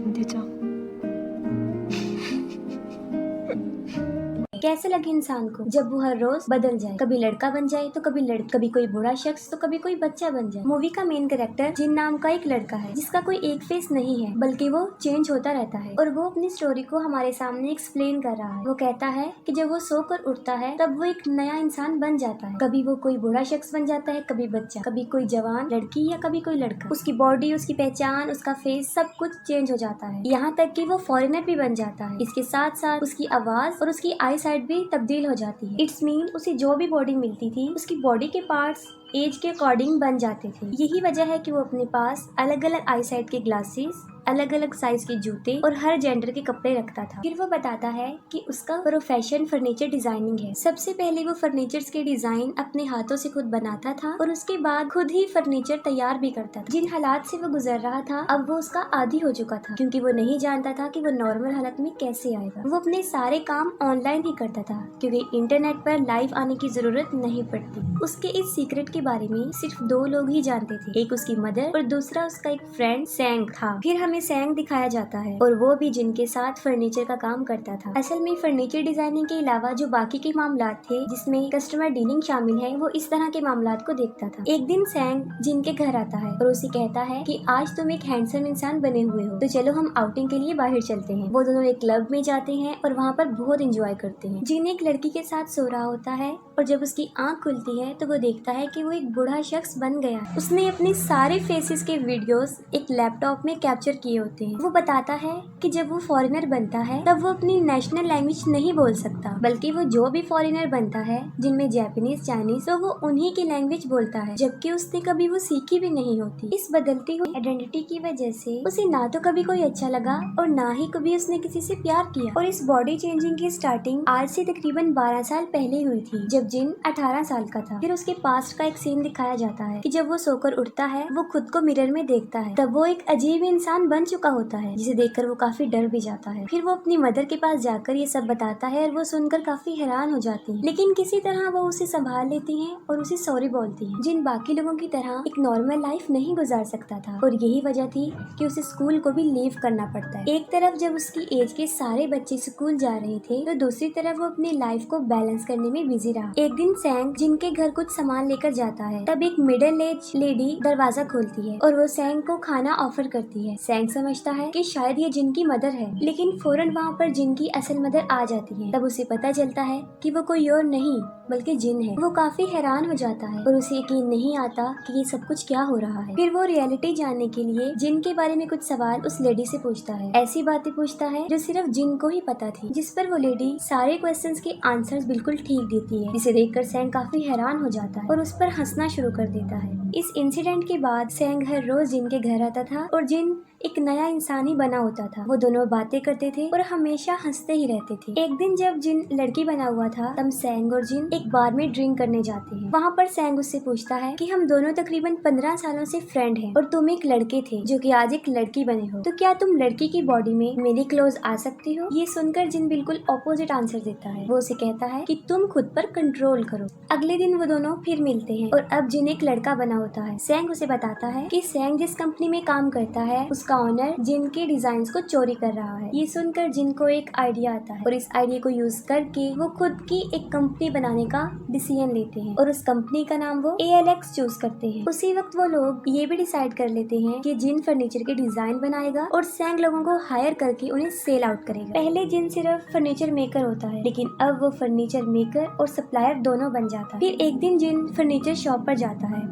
힘들죠. कैसे लगे इंसान को जब वो हर रोज बदल जाए, कभी लड़का बन जाए तो कभी लड़की, कभी कोई बूढ़ा शख्स तो कभी कोई बच्चा बन जाए। मूवी का मेन कैरेक्टर जिन नाम का एक लड़का है जिसका कोई एक फेस नहीं है बल्कि वो चेंज होता रहता है और वो अपनी स्टोरी को हमारे सामने एक्सप्लेन कर रहा है। वो कहता है कि जब वो सोकर उठता है तब वो एक नया इंसान बन जाता है। कभी वो कोई बूढ़ा शख्स बन जाता है, कभी बच्चा, कभी कोई जवान लड़की या कभी कोई लड़का। उसकी बॉडी, उसकी पहचान, उसका फेस सब कुछ चेंज हो जाता है, यहाँ तक कि वो फॉरेनर भी बन जाता है। इसके साथ साथ उसकी आवाज और उसकी आई साइट भी तब्दील हो जाती है। इट्स मीन उसे जो भी बॉडी मिलती थी उसकी बॉडी के पार्ट्स एज के अकॉर्डिंग बन जाते थे। यही वजह है कि वो अपने पास अलग अलग आई साइट के ग्लासेस, अलग अलग साइज के जूते और हर जेंडर के कपड़े रखता था। फिर वो बताता है कि उसका प्रोफेशन फर्नीचर डिजाइनिंग है। सबसे पहले वो फर्नीचर्स के डिजाइन अपने हाथों से खुद बनाता था और उसके बाद खुद ही फर्नीचर तैयार भी करता था। जिन हालात से वो गुजर रहा था अब वो उसका आदी हो चुका था, क्योंकि वो नहीं जानता था कि वो नॉर्मल हालत में कैसे आएगा। वो अपने सारे काम ऑनलाइन ही करता था क्योंकि इंटरनेट पर लाइव आने की जरूरत नहीं पड़ती। उसके इस सीक्रेट के बारे में सिर्फ 2 लोग ही जानते थे, एक उसकी मदर और दूसरा उसका एक फ्रेंड सैंग था। फिर हमें सैंग दिखाया जाता है और वो भी जिनके साथ फर्नीचर का काम करता था। असल में फर्नीचर डिजाइनिंग के अलावा जो बाकी के मामलात थे जिसमें कस्टमर डीलिंग शामिल है, वो इस तरह के मामलात को देखता था। एक दिन सैंग जिनके घर आता है और उसे कहता है कि आज तुम एक हैंडसम इंसान बने हुए हो तो चलो हम आउटिंग के लिए बाहर चलते हैं। वो दोनों एक क्लब में जाते हैं और वहाँ पर बहुत एंजॉय करते हैं। जिन एक लड़की के साथ सो रहा होता है और जब उसकी आँख खुलती है तो वो देखता है कि वो एक बूढ़ा शख्स बन गया। उसने अपने सारे फेसेस के वीडियोस एक लैपटॉप में कैप्चर किए होते हैं। वो बताता है कि जब वो फॉरेनर बनता है तब वो अपनी नेशनल लैंग्वेज नहीं बोल सकता, बल्कि वो जो भी फॉरेनर बनता है जिनमें जापानीज, चाइनीज, तो वो उन्हीं की लैंग्वेज बोलता है, जबकि उसने कभी वो सीखी भी नहीं होती। इस बदलती हुई आइडेंटिटी की वजह से उसे ना तो कभी कोई अच्छा लगा और ना ही कभी उसने किसी से प्यार किया। और इस बॉडी चेंजिंग की स्टार्टिंग आज से तकरीबन 12 साल पहले हुई थी, जब जिन 18 साल का था। फिर उसके पास्ट का एक सीन दिखाया जाता है कि जब वो सोकर उठता है वो खुद को मिरर में देखता है, तब वो एक अजीब इंसान बन चुका होता है जिसे देखकर वो काफी डर भी जाता है। फिर वो अपनी मदर के पास जाकर ये सब बताता है और वो सुनकर काफी हैरान हो जाती है, लेकिन किसी तरह वो उसे संभाल लेती है और उसे सॉरी बोलती है। जिन बाकी लोगों की तरह एक नॉर्मल लाइफ नहीं गुजार सकता था और यही वजह थी कि उसे स्कूल को भी लीव करना पड़ता है। एक तरफ जब उसकी एज के सारे बच्चे स्कूल जा रहे थे तो दूसरी तरफ वो अपनी लाइफ को बैलेंस करने में बिजी रहा। एक दिन सैंग जिनके घर कुछ सामान लेकर जाता है तब एक मिडिल एज लेडी दरवाजा खोलती है और वो सैंग को खाना ऑफर करती है। सैंग समझता है कि शायद ये जिनकी मदर है, लेकिन फौरन वहाँ पर जिनकी असल मदर आ जाती है। तब उसे पता चलता है कि वो कोई और नहीं बल्कि जिन है। वो काफी हैरान हो जाता है और उसे यकीन नहीं आता कि ये सब कुछ क्या हो रहा है। फिर वो रियलिटी जानने के लिए जिन के बारे में कुछ सवाल उस लेडी से पूछता है। ऐसी बातें पूछता है जो सिर्फ जिन को ही पता थी, जिस पर वो लेडी सारे क्वेश्चंस के आंसर्स बिल्कुल ठीक देती है, जिसे देखकर सैंग काफी हैरान हो जाता है और उस पर हंसना शुरू कर देता है। इस इंसिडेंट के बाद सैंग हर रोज जिन के घर आता था और जिन एक नया इंसान ही बना होता था। वो दोनों बातें करते थे और हमेशा हंसते ही रहते थे। एक दिन जब जिन लड़की बना हुआ था तब सैंग और जिन एक बार में ड्रिंक करने जाते हैं। वहाँ पर सैंग उससे पूछता है कि हम दोनों तकरीबन 15 सालों से फ्रेंड हैं और तुम एक लड़के थे जो कि आज एक लड़की बने हो, तो क्या तुम लड़की की बॉडी में मेरे क्लोज आ सकती हो? ये सुनकर जिन बिल्कुल ऑपोजिट आंसर देता है। वो उसे कहता है कि तुम खुद पर कंट्रोल करो। अगले दिन वो दोनों फिर मिलते हैं और अब जिन एक लड़का बना होता है। सैंग उसे बताता है कि सैंग जिस कंपनी में काम करता है उसका ऑनर जिन के डिजाइन को चोरी कर रहा है। ये सुनकर जिन को एक आइडिया आता है और इस आइडिया को यूज करके वो खुद की एक कंपनी बनाने का डिसीजन लेते हैं और उस कंपनी का नाम वो ALX चूज करते हैं। उसी वक्त वो लोग ये भी डिसाइड कर लेते हैं कि जिन फर्नीचर के डिजाइन बनाएगा और सैंग लोगों को हायर करके उन्हें सेल आउट करेगा। पहले जिन सिर्फ फर्नीचर मेकर होता है, लेकिन अब वो फर्नीचर मेकर और सप्लायर दोनों बन जाता है। फिर एक दिन जिन फर्नीचर शॉप पर जाता है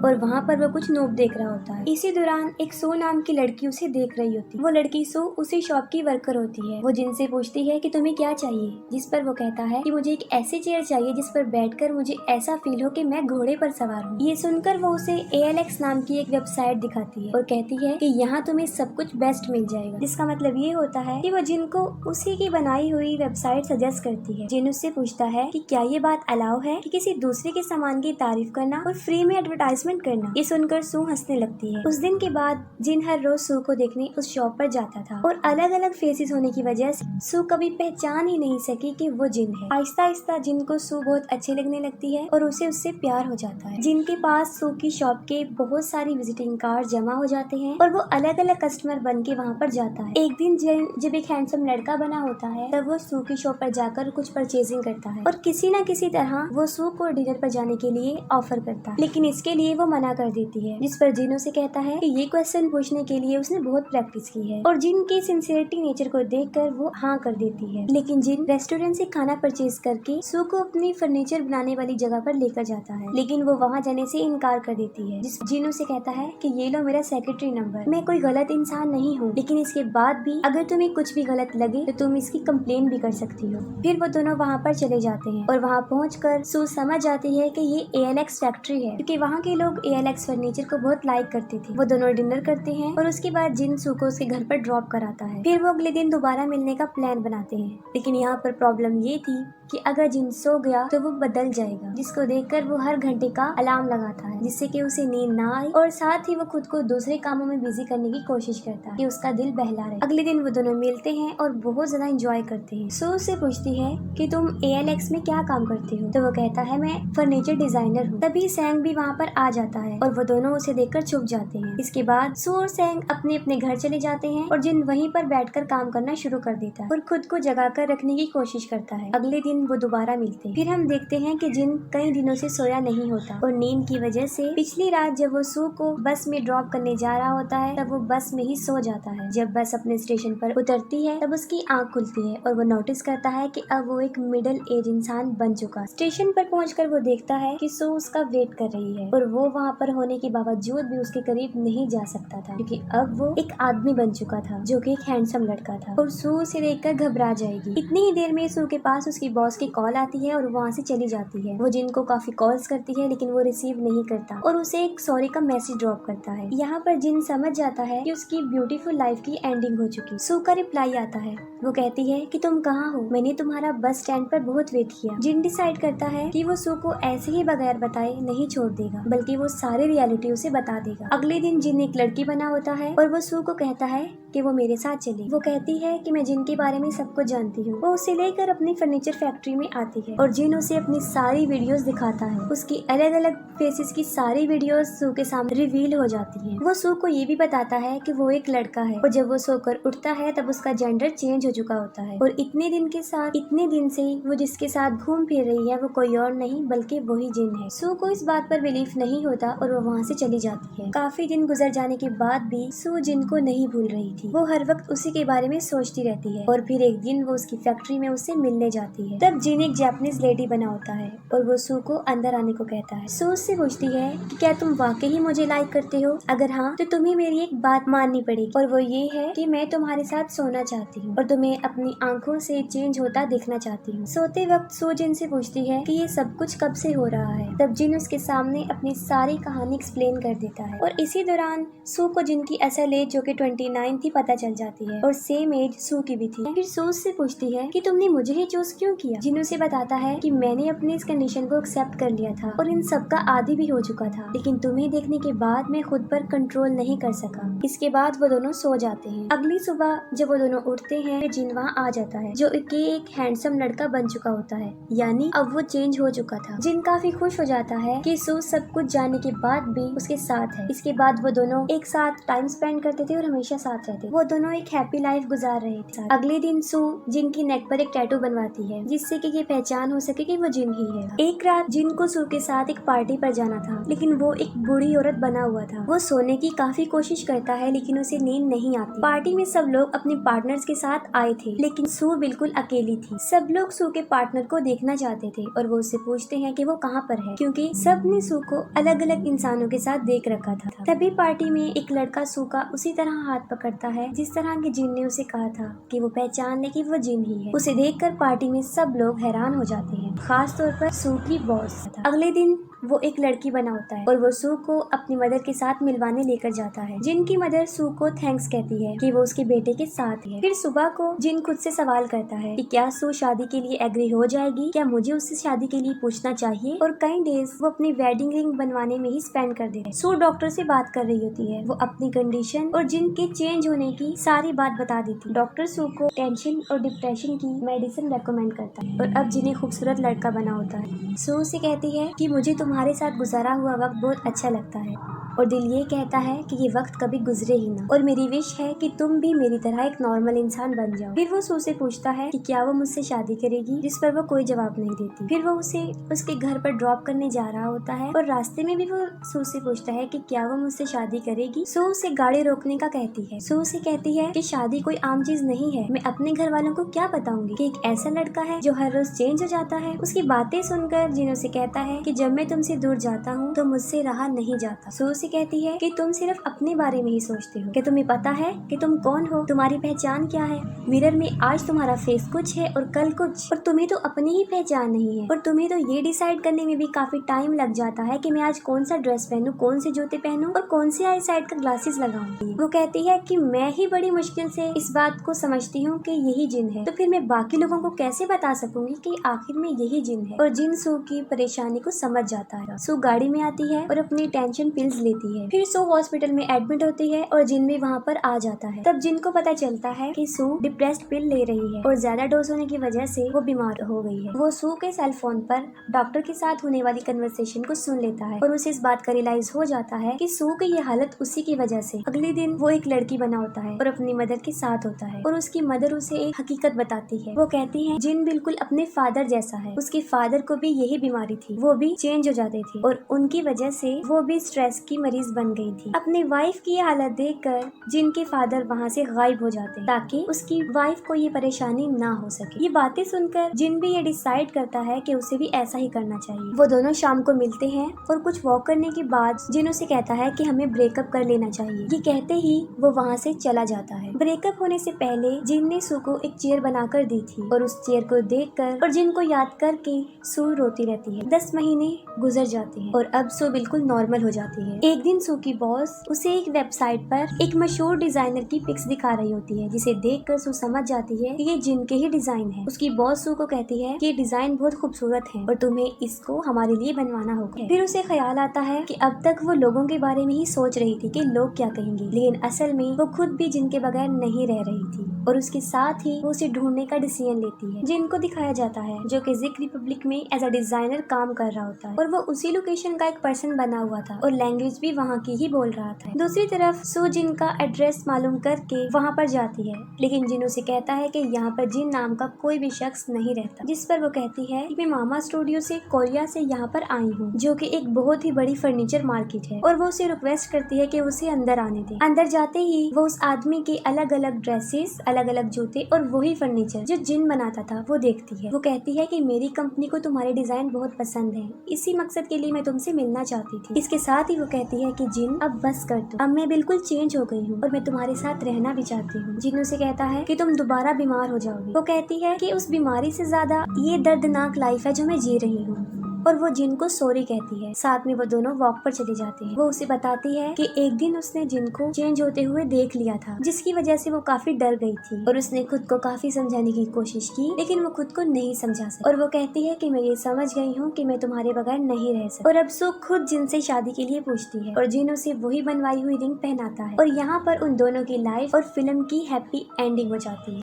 और वहाँ पर वो कुछ नोट देख रहा होता है। इसी दौरान एक सू नाम की लड़की उसे देख रही होती है। वो लड़की सू उसी शॉप की वर्कर होती है। वो जिनसे पूछती है कि तुम्हें क्या चाहिए, जिस पर वो कहता है कि मुझे एक ऐसी चेयर चाहिए जिस पर बैठकर मुझे ऐसा फील हो कि मैं घोड़े पर सवार हूँ। ये सुनकर वो उसे ALX नाम की एक वेबसाइट दिखाती है और कहती है कि यहाँ तुम्हें सब कुछ बेस्ट मिल जाएगा, जिसका मतलब ये होता है कि वो जिनको उसी की बनाई हुई वेबसाइट सजेस्ट करती है। जिन उससे पूछता है कि क्या ये बात अलाउ है कि किसी दूसरे के सामान की तारीफ करना और फ्री में एडवर्टाइजमेंट रिप्लेसमेंट करना। ये सुनकर सू हंसने लगती है। उस दिन के बाद जिन हर रोज सू को देखने उस शॉप पर जाता था और अलग अलग फेसेस होने की वजह से सू कभी पहचान ही नहीं सकी कि वो जिन है। आहिस्ता आहिस्ता जिन को सू बहुत अच्छी लगने लगती है और उसे उससे प्यार हो जाता है। जिन के पास सू की शॉप के बहुत सारी विजिटिंग कार्ड जमा हो जाते हैं और वो अलग अलग कस्टमर बन के वहाँ पर जाता है। एक दिन जब एक हैंडसम लड़का बना होता है तब वो सू की शॉप पर जाकर कुछ परचेजिंग करता है और किसी न किसी तरह वो सू को डिनर पर जाने के लिए ऑफर करता है, लेकिन इसके लिए वो मना कर देती है। जिस पर जिन उसे कहता है कि ये क्वेश्चन पूछने के लिए उसने बहुत प्रैक्टिस की है और जिन की सिंसियरिटी नेचर को देखकर वो हाँ कर देती है। लेकिन जिन रेस्टोरेंट से खाना परचेज करके सू को अपनी फर्नीचर बनाने वाली जगह पर लेकर जाता है, लेकिन वो वहाँ जाने से इनकार कर देती है। जिन उसे कहता है कि ये लो मेरा सेक्रेटरी नंबर, मैं कोई गलत इंसान नहीं हूँ, लेकिन इसके बाद भी अगर तुम्हें कुछ भी गलत लगे तो तुम इसकी कंप्लेन भी कर सकती हो। फिर वो दोनों वहाँ पर चले जाते हैं और वहाँ पहुँचकर सू समझ जाती है कि ये ALX फैक्ट्री है, क्योंकि वहाँ के लोग ALX फर्नीचर को बहुत लाइक करते थे। वो दोनों डिनर करते हैं और उसके बाद जिन सू को उसके घर पर ड्रॉप कराता है। फिर वो अगले दिन दोबारा मिलने का प्लान बनाते हैं, लेकिन यहाँ पर प्रॉब्लम ये थी कि अगर जिन सो गया तो वो बदल जाएगा, जिसको देखकर वो हर घंटे का अलार्म लगाता है जिससे कि उसे नींद ना आए और साथ ही वो खुद को दूसरे कामों में बिजी करने की कोशिश करता है कि उसका दिल बहला रहे। अगले दिन वो दोनों मिलते हैं और बहुत ज्यादा एंजॉय करते हैं। सो उससे पूछती है कि तुम ALX में क्या काम करती हो, तो वो कहता है मैं फर्नीचर डिजाइनर हूँ। तभी सैंग भी वहाँ पर आ जाता है और वो दोनों उसे देखकर चुप जाते हैं। इसके बाद सू और सैंग अपने अपने घर चले जाते हैं और जिन वहीं पर बैठकर काम करना शुरू कर देता है और खुद को जगा कर रखने की कोशिश करता है। अगले दिन वो दोबारा मिलते हैं। फिर हम देखते हैं कि जिन कई दिनों से सोया नहीं होता और नींद की वजह से पिछली रात जब वो सू को बस में ड्रॉप करने जा रहा होता है तब वो बस में ही सो जाता है। जब बस अपने स्टेशन पर उतरती है तब उसकी आंख खुलती है और वो नोटिस करता है कि अब वो एक मिडिल एज इंसान बन चुका। स्टेशन पर पहुंचकर वो देखता है कि सू उसका वेट कर रही है और वो वहाँ पर होने के बावजूद भी उसके करीब नहीं जा सकता था, क्योंकि अब वो एक आदमी बन चुका था जो कि एक हैंडसम लड़का था और सू उसे देखकर घबरा जाएगी। इतनी ही देर में सू के पास उसकी बॉस की कॉल आती है और वहाँ से चली जाती है। वो जिन को काफी कॉल्स करती है लेकिन वो रिसीव नहीं करता और उसे एक सॉरी का मैसेज ड्रॉप करता है। यहाँ पर जिन समझ जाता है कि उसकी ब्यूटीफुल लाइफ की एंडिंग हो चुकी। सू का रिप्लाई आता है, वो कहती है कि तुम कहाँ हो, मैंने तुम्हारा बस स्टैंड पर बहुत वेट किया। जिन डिसाइड करता है कि वो सू को ऐसे ही बगैर बताए नहीं छोड़ देगा, बल्कि वो सारी रियलिटी उसे बता देगा। अगले दिन जिन एक लड़की बना होता है और वो सू को कहता है कि वो मेरे साथ चले। वो कहती है कि मैं जिन के बारे में सब कुछ जानती हूँ। वो उसे लेकर अपनी फर्नीचर फैक्ट्री में आती है और जिन उसे अपनी सारी वीडियोस दिखाता है। उसकी अलग अलग फेसेस की सारी वीडियोस सू के सामने रिवील हो जाती है। वो सू को ये भी बताता है कि वो एक लड़का है और जब वो सोकर उठता है तब उसका जेंडर चेंज हो चुका होता है और इतने दिन से वो जिसके साथ घूम फिर रही है वो कोई और नहीं बल्कि वही जिन है। सू को इस बात पर बिलीफ नहीं होता और वो वहाँ से चली जाती है। काफी दिन गुजर जाने के बाद भी सू जिन को नहीं भूल रही थी। वो हर वक्त उसी के बारे में सोचती रहती है और फिर एक दिन वो उसकी फैक्ट्री में उससे मिलने जाती है। तब जिन एक जापानीज लेडी बना होता है और वो सू को अंदर आने को कहता है। सू उससे पूछती है कि क्या तुम वाकई ही मुझे लाइक करते हो, अगर हाँ तो तुम्हें मेरी एक बात माननी पड़ेगी और वो ये है कि मैं तुम्हारे साथ सोना चाहती हूँ और तुम्हें अपनी आंखों से चेंज होता देखना चाहती हूँ। सोते वक्त सू जिन से पूछती है कि ये सब कुछ कब से हो रहा है। तब जिन उसके सामने अपनी सारी कहानी एक्सप्लेन कर देता है और इसी दौरान सू को जिन की असल एज जो कि 29 थी पता चल जाती है और सेम एज सू की भी थी। फिर सू से पूछती है कि तुमने मुझे ही चूज क्यों किया। जिन उसे बताता है कि मैंने अपनी इस कंडीशन को एक्सेप्ट कर लिया था और इन सब का आदी भी हो चुका था, लेकिन तुम्हें देखने के बाद मैं खुद पर कंट्रोल नहीं कर सका। इसके बाद वो दोनों सो जाते हैं। अगली सुबह जब वो दोनों उठते हैं जिन वहाँ आ जाता है जो एक हैंडसम लड़का बन चुका होता है, यानी अब वो चेंज हो चुका था। जिन काफी खुश हो जाता है कि सू सब कुछ जानने के बाद भी उसके साथ है। इसके बाद वो दोनों एक साथ टाइम स्पेंड करते थे और हमेशा साथ रहते। वो दोनों एक हैप्पी लाइफ गुजार रहे थे। अगले दिन सू जिन की नेक पर एक टैटू बनवाती है जिससे कि ये पहचान हो सके कि वो जिन ही है। एक रात जिन को सू के साथ एक पार्टी पर जाना था, लेकिन वो एक बूढ़ी औरत बना हुआ था। वो सोने की काफी कोशिश करता है लेकिन उसे नींद नहीं आती। पार्टी में सब लोग अपने पार्टनर्स के साथ आए थे लेकिन सू बिल्कुल अकेली थी। सब लोग सू के पार्टनर को देखना चाहते थे और वो उससे पूछते हैं कि वो कहाँ पर है, क्योंकि सब ने सू को अलग अलग इंसानों के साथ देख रखा था। तभी पार्टी में एक लड़का सू का उसी तरह हाथ पकड़ता है जिस तरह के जिन ने उसे कहा था कि वो पहचान ले कि वो जिन ही है। उसे देखकर पार्टी में सब लोग हैरान हो जाते हैं, खास तौर पर सू की बॉस। अगले दिन वो एक लड़की बना होता है और वो सू को अपनी मदर के साथ मिलवाने लेकर जाता है। जिन की मदर सू को थैंक्स कहती है कि वो उसके बेटे के साथ है। फिर सुबह को जिन खुद से सवाल करता है कि क्या सू शादी के लिए एग्री हो जाएगी, क्या मुझे उससे शादी के लिए पूछना चाहिए, और कई डेज वो अपनी वेडिंग रिंग बनवाने में ही स्पेंड कर देते हैं। सू डॉक्टर से बात कर रही होती है। वो अपनी कंडीशन और जिन के चेंज होने की सारी बात बता देती है। डॉक्टर सू को टेंशन और डिप्रेशन की मेडिसिन रेकमेंड करता है और अब जिन्हें खूबसूरत लड़का बना होता है। सू से कहती है कि मुझे तुम्हारे साथ गुजारा हुआ वक्त बहुत अच्छा लगता है और दिल ये कहता है कि ये वक्त कभी गुजरे ही ना, और मेरी विश है कि तुम भी मेरी तरह एक नॉर्मल इंसान बन जाओ। फिर वो सू से पूछता है कि क्या वो मुझसे शादी करेगी, जिस पर वो कोई जवाब नहीं देती। फिर वो उसे उसके घर पर ड्रॉप करने जा रहा होता है और रास्ते में भी वो सू से पूछता है कि क्या वो मुझसे शादी करेगी। सू उसे गाड़ी रोकने का कहती है। सू से कहती है कि शादी कोई आम चीज नहीं है, मैं अपने घर वालों को क्या बताऊंगी कि एक ऐसा लड़का है जो हर रोज चेंज हो जाता है। उसकी बातें सुनकर जिन उसे कहता है कि जब मैं तुमसे दूर जाता हूँ तो मुझसे रहा नहीं जाता। सू से कहती है कि तुम सिर्फ अपने बारे में ही सोचते हो, कि तुम्हें पता है कि तुम कौन हो, तुम्हारी पहचान क्या है। मिरर में आज तुम्हारा फेस कुछ है और कल कुछ, और तुम्हें तो अपनी ही पहचान नहीं है। और तुम्हें तो ये डिसाइड करने में भी काफी टाइम लग जाता है कि मैं आज कौन सा ड्रेस पहनूं, कौन से जूते पहनूं और कौन से आई साइड का ग्लासेस लगाऊं। वो कहती है कि मैं ही बड़ी मुश्किल से इस बात को समझती हूँ कि यही जिन है, तो फिर मैं बाकी लोगों को कैसे बता सकूंगी कि आखिर में यही जिन है। और जिन सू की परेशानी को समझ जाता है। सू गाड़ी में आती है और अपनी टेंशन पिल्स लेती है। फिर सू हॉस्पिटल में एडमिट होती है और जिन भी वहाँ पर आ जाता है। तब जिन को पता चलता है कि सू डिप्रेस्ड पिल ले रही है और ज्यादा डोज होने की वजह से वो बीमार हो गई है। वो सू के सेल फोन पर डॉक्टर के साथ होने वाली कन्वर्सेशन को सुन लेता है और उसे इस बात का रियलाइज हो जाता है कि सू की ये हालत उसी की वजह से। अगले दिन वो एक लड़की बना होता है और अपनी मदर के साथ होता है और उसकी मदर उसे एक हकीकत बताती है। वो कहती है जिन बिल्कुल अपने फादर जैसा है, उसके फादर को भी यही बीमारी थी, वो भी चेंज हो जाते थे और उनकी वजह से वो भी स्ट्रेस की मरीज बन गई थी। अपनी वाइफ की हालत देखकर जिनके फादर वहाँ से गायब हो जाते हैं ताकि उसकी वाइफ को ये परेशानी ना हो सके। ये बातें सुनकर जिन भी ये डिसाइड करता है कि उसे भी ऐसा ही करना चाहिए। वो दोनों शाम को मिलते हैं और कुछ वॉक करने के बाद जिन उसे कहता है कि हमें ब्रेकअप कर लेना चाहिए। ये कहते ही वो वहाँ से चला जाता है। ब्रेकअप होने से पहले जिन ने सू को एक चेयर बनाकर दी थी और उस चेयर को देखकर और जिन को याद करके सू रोती रहती है। 10 महीने गुजर जाते हैं और अब सू बिल्कुल नॉर्मल हो जाती है। एक दिन सू की बॉस उसे एक वेबसाइट पर एक मशहूर डिजाइनर की पिक्स दिखा रही होती है, जिसे देखकर सू समझ जाती है कि ये जिन के ही डिजाइन है। उसकी बॉस सू को कहती है कि ये डिजाइन बहुत खूबसूरत है और तुम्हें इसको हमारे लिए बनवाना होगा। फिर उसे ख्याल आता है कि अब तक वो लोगों के बारे में ही सोच रही थी कि लोग क्या कहेंगे, लेकिन असल में वो खुद भी जिन के बगैर नहीं रह रही थी और उसके साथ ही वो उसे ढूंढने का डिसीजन लेती है। जिन को दिखाया जाता है जो कि जिक रिपब्लिक में एज अ डिजाइनर काम कर रहा होता है और वो उसी लोकेशन का एक पर्सन बना हुआ था और लैंग्वेज भी वहाँ की ही बोल रहा था। दूसरी तरफ सू जिन का एड्रेस मालूम करके वहाँ पर जाती है, लेकिन जिन उसे कहता है कि यहाँ पर जिन नाम का कोई भी शख्स नहीं रहता, जिस पर वो कहती है कि मैं मामा स्टूडियो से कोरिया से यहाँ पर आई हूँ, जो कि एक बहुत ही बड़ी फर्नीचर मार्केट है, और वो उसे रिक्वेस्ट करती है कि उसे अंदर आने दे। अंदर जाते ही वो उस आदमी के अलग अलग ड्रेसेस, अलग अलग जूते और वही फर्नीचर जो जिन बनाता था वो देखती है। वो कहती है कि मेरी कंपनी को तुम्हारे डिजाइन बहुत पसंद है, इसी मकसद के लिए मैं तुमसे मिलना चाहती थी। इसके साथ ही वो कहती है कि जिन अब बस कर दो, अब मैं बिल्कुल चेंज हो गई हूँ और मैं तुम्हारे साथ रहना भी चाहती हूँ। जिन उसे कहता है कि तुम दोबारा बीमार हो जाओगी। वो कहती है कि उस बीमारी से ज्यादा ये दर्दनाक लाइफ है जो मैं जी रही हूँ, और वो जिन को सॉरी कहती है। साथ में वो दोनों वॉक पर चले जाते हैं। वो उसे बताती है कि एक दिन उसने जिन को चेंज होते हुए देख लिया था, जिसकी वजह से वो काफी डर गई थी और उसने खुद को काफी समझाने की कोशिश की, लेकिन वो खुद को नहीं समझा सकी। और वो कहती है कि मैं ये समझ गई हूँ कि मैं तुम्हारे बगैर नहीं रह सकती। और अब सू खुद जिन से शादी के लिए पूछती है और जिन उसे वही बनवाई हुई रिंग पहनाता है और यहाँ पर उन दोनों की लाइफ और फिल्म की हैप्पी एंडिंग हो जाती है।